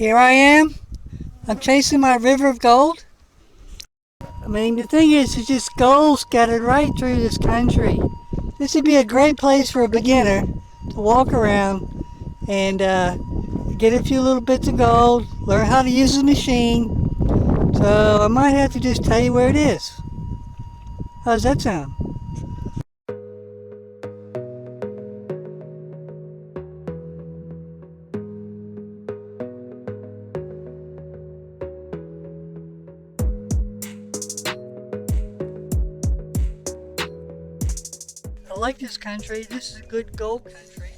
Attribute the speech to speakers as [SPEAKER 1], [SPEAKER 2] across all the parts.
[SPEAKER 1] Here I am. I'm chasing my river of gold. I mean, the thing is, it's just gold scattered right through this country. This would be a great place for a beginner to walk around and get a few little bits of gold, learn how to use the machine. So I might have to just tell you where it is. How does that sound? I like this country. This is a good gold country.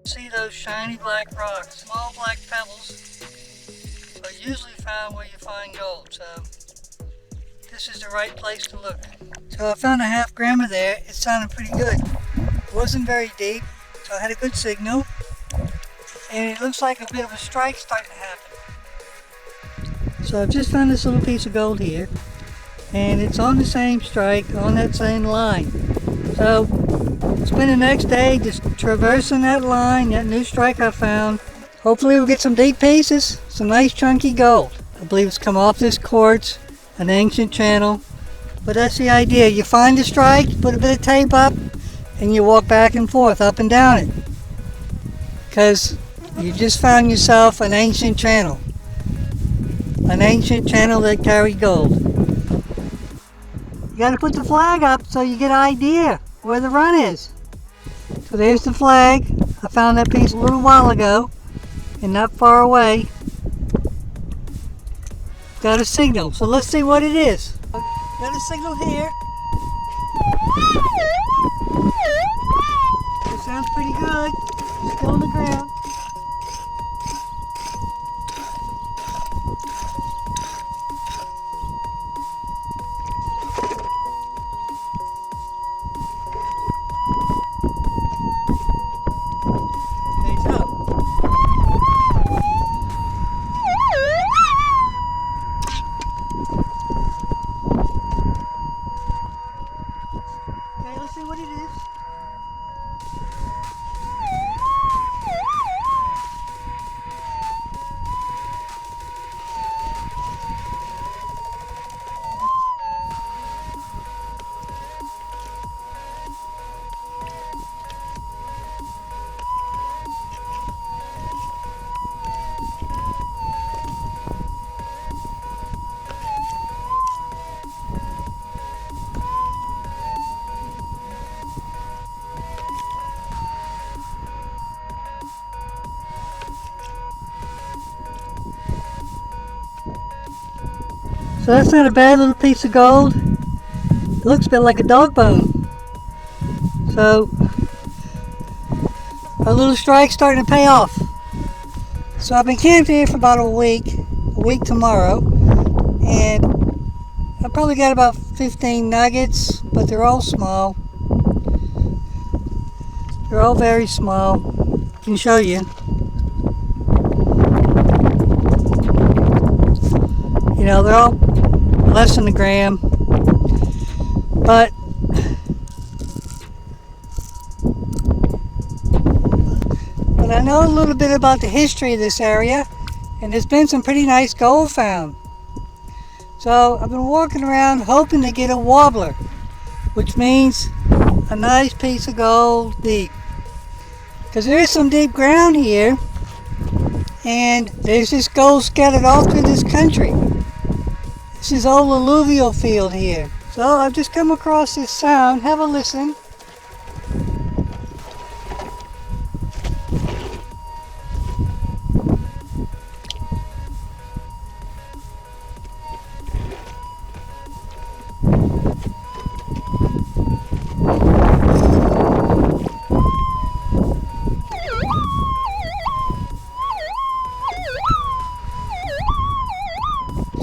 [SPEAKER 1] See those shiny black rocks, small black pebbles are usually found where you find gold. So this is the right place to look. So I found a half gram of there. It sounded pretty good. It wasn't very deep, so I had a good signal. And it looks like a bit of a strike starting to happen. So I've just found this little piece of gold here. And it's on the same strike, on that same line. So spend the next day just traversing that line, that new strike I found. Hopefully we'll get some deep pieces, some nice chunky gold. I believe it's come off this quartz, an ancient channel. But that's the idea. You find the strike, put a bit of tape up, and you walk back and forth, up and down it. Because you just found yourself an ancient channel. An ancient channel that carried gold. You gotta put the flag up so you get an idea where the run is. So there's the flag. I found that piece a little while ago and not far away. Got a signal, so let's see what it is. Got a signal here. It sounds pretty good. Still on the ground. Okay, let's see what it is. So that's not a bad little piece of gold. It looks a bit like a dog bone. So our little strike's starting to pay off. So I've been camped here for about a week tomorrow, and I probably got about 15 nuggets, but they're all small. They're all very small. I can show you. You know, they're all less than a gram, but I know a little bit about the history of this area, and there's been some pretty nice gold found. So I've been walking around hoping to get a wobbler, which means a nice piece of gold deep, because there is some deep ground here, and there's this gold scattered all through this country. This is old alluvial field here. So I've just come across this sound. Have a listen.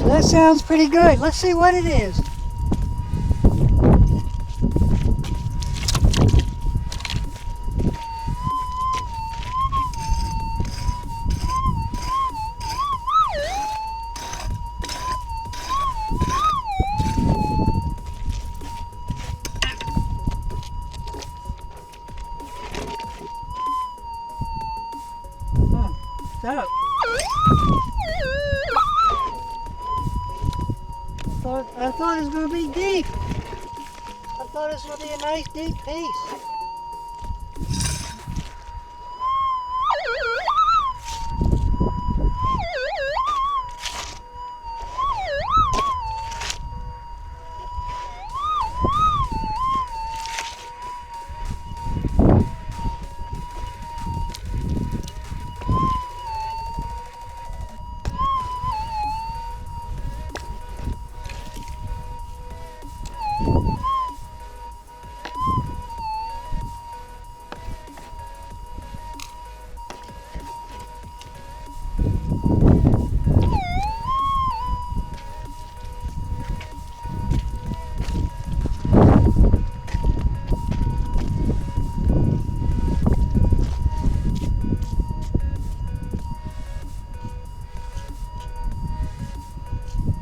[SPEAKER 1] That sounds pretty good. Let's see what it is. So thought it was going to be deep. I thought it was going to be a nice deep piece.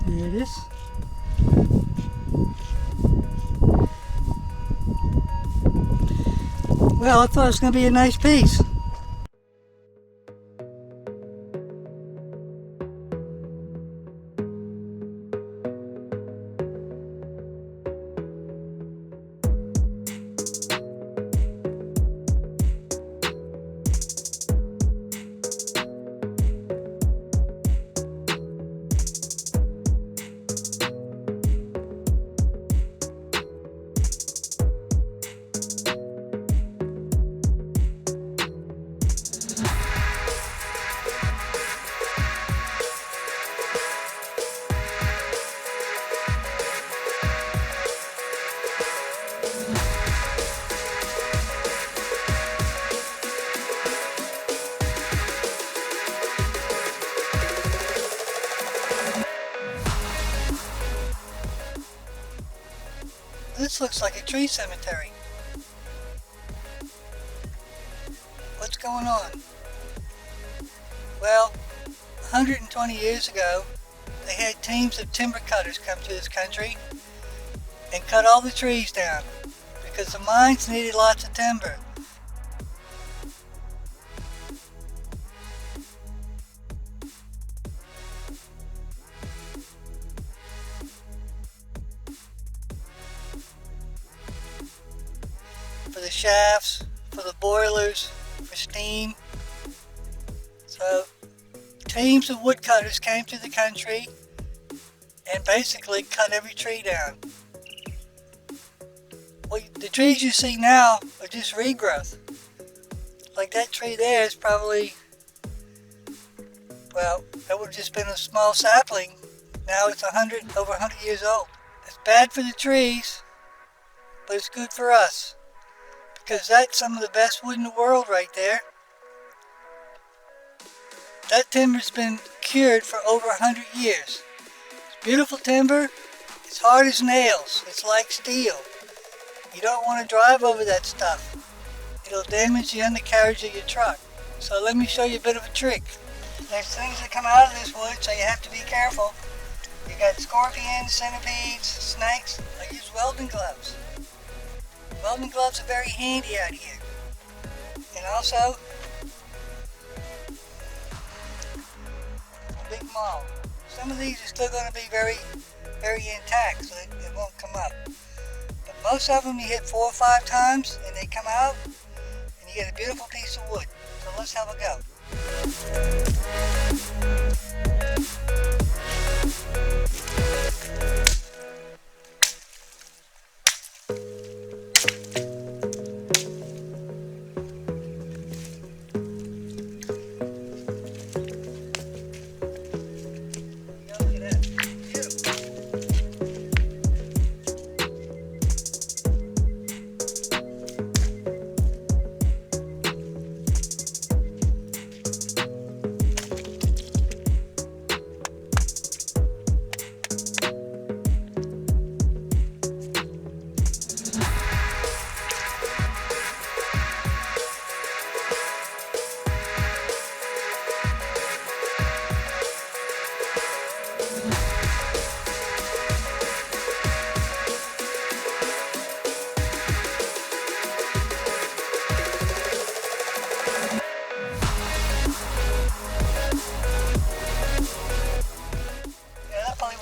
[SPEAKER 1] There it is. Well, I thought it was going to be a nice piece. This looks like a tree cemetery. What's going on? Well, 120 years ago, they had teams of timber cutters come to this country and cut all the trees down because the mines needed lots of timber. For the shafts, for the boilers, for steam. So teams of woodcutters came to the country and basically cut every tree down. Well, the trees you see now are just regrowth. Like that tree there is probably, well, that would have just been a small sapling. Now it's over 100 years old. It's bad for the trees, but it's good for us. Because that's some of the best wood in the world right there. That timber's been cured for over 100 years. It's beautiful timber. It's hard as nails. It's like steel. You don't want to drive over that stuff. It'll damage the undercarriage of your truck. So let me show you a bit of a trick. There's things that come out of this wood, so you have to be careful. You got scorpions, centipedes, snakes. I use welding gloves. Welding gloves are very handy out here. And also, a big maul. Some of these are still going to be very, very intact, so it won't come up. But most of them you hit 4 or 5 times and they come out and you get a beautiful piece of wood. So let's have a go.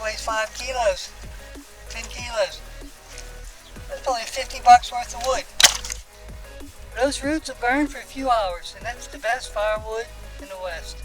[SPEAKER 1] Weighs 5 kilos. those. That's probably 50 bucks worth of wood. Those roots will burn for a few hours, and that's the best firewood in the West.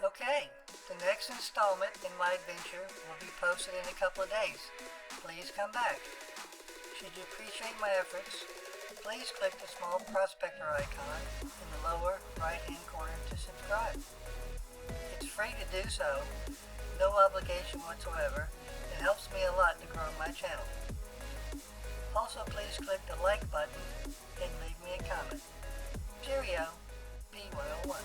[SPEAKER 1] Okay, the next installment in my adventure will be posted in a couple of days. Please come back. Should you appreciate my efforts, please click the small prospector icon in the lower right-hand corner to subscribe. It's free to do so, no obligation whatsoever, and helps me a lot to grow my channel. Also, please click the like button and leave me a comment. Cheerio, B101.